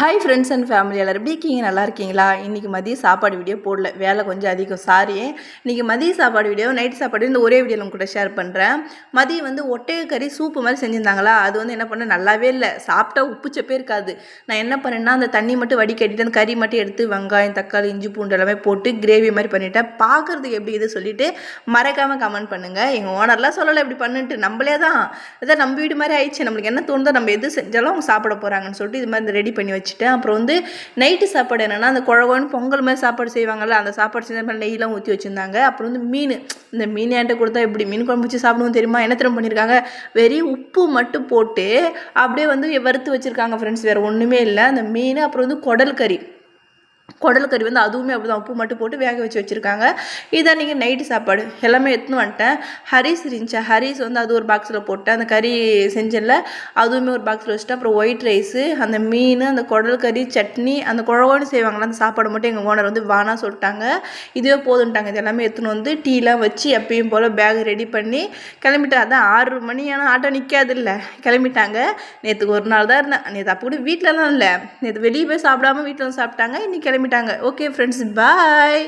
Hi friends and family எல்லோரும் எப்படி இருக்கீங்க? நல்லா இருக்கீங்களா? இன்றைக்கி மதிய சாப்பாடு வீடியோ போடல, வேலை கொஞ்சம் அதிகம், சாரி. இன்றைக்கி மதிய சாப்பாடு வீடியோ, நைட் சாப்பாடு இந்த ஒரே வீடியோவில் உங்க கூட ஷேர் பண்ணுறேன். மதியம் ஒட்டக கறி சூப்பு மாதிரி செஞ்சுருந்தாங்களா, அது என்ன பண்ண நல்லாவே இல்லை, சாப்பிட்டா உப்பு சப்பே இருக்காது. நான் என்ன பண்ணேன்னா அந்த தண்ணி மட்டும் வடிகட்டிட்டு அந்த கறி மட்டும் எடுத்து வெங்காயம் தக்காளி இஞ்சி பூண்டு எல்லாமே போட்டு கிரேவி மாதிரி பண்ணிவிட்டேன். பார்க்குறதுக்கு எப்படி இது சொல்லிவிட்டு மறக்காமல் கமெண்ட் பண்ணுங்கள். எங்கள் ஓனர்லாம் சொல்லலை இப்படி பண்ணிட்டு, நம்மளே தான் இதை நம்ம வீடு மாதிரி ஆயிடுச்சு. நம்மளுக்கு என்ன தோணுதோ நம்ம எது செஞ்சாலும் அவங்க சாப்பிட போகிறாங்கன்னு சொல்லிட்டு இது மாதிரி ரெடி பண்ணி வச்சுட்டேன். அப்புறம் நைட்டு சாப்பாடு என்னென்னா அந்த குழகுன்னு பொங்கல் மாதிரி சாப்பாடு செய்வாங்கள்ல, அந்த சாப்பாடு செஞ்ச மாதிரி நெய்லாம் ஊற்றி வச்சுருந்தாங்க. அப்புறம் மீன், இந்த மீன் என்கிட்ட கொடுத்தா எப்படி மீன் குழம்பு வச்சு சாப்பிடுவோம் தெரியுமா? என்ன திறம் பண்ணியிருக்காங்க, வெறும் உப்பு மட்டும் போட்டு அப்படியே வறுத்து வச்சுருக்காங்க ஃப்ரெண்ட்ஸ், வேறு ஒன்றுமே இல்லை. அந்த மீன் அப்புறம் குடல் கறி அதுவுமே அப்படி தான் உப்பு மட்டும் போட்டு வேக வச்சு வச்சுருக்காங்க. இதான் நீங்கள் நைட்டு சாப்பாடு எல்லாமே எடுத்துன்னு வந்துட்டேன். ஹரிஸ் இருந்துச்சு, ஹரிஸ் அது ஒரு பாக்ஸில் போட்டேன். அந்த கறி செஞ்சல அதுவுமே ஒரு பாக்ஸில் வச்சுட்டேன். அப்புறம் ஒயிட் ரைஸு, அந்த மீன், அந்த குடல் கறி, சட்னி, அந்த குழகுன்னு செய்வாங்களா அந்த சாப்பாடு மட்டும் எங்கள் ஓனர் வேணாம் சொல்லிட்டாங்க. இதுவே போதுன்ட்டாங்க. இது எல்லாமே எடுத்துன்னு டீலாம் வச்சு எப்பயும் போல் பேக் ரெடி பண்ணி கிளம்பிட்டேன். அதான் 6 மணி ஆனால் ஆட்டோ நிற்காது இல்லை, கிளம்பிட்டாங்க. நேற்றுக்கு ஒரு நாள் தான் இருந்தேன். நேற்று அப்போ கூட வீட்டிலலாம் இல்லை, நேற்று வெளியே போய் சாப்பிடாம வீட்டில் சாப்பிட்டாங்க. இன்றைக்கி கிளம்பிட்டாங்க. ஓகே ஃப்ரெண்ட்ஸ், பாய்.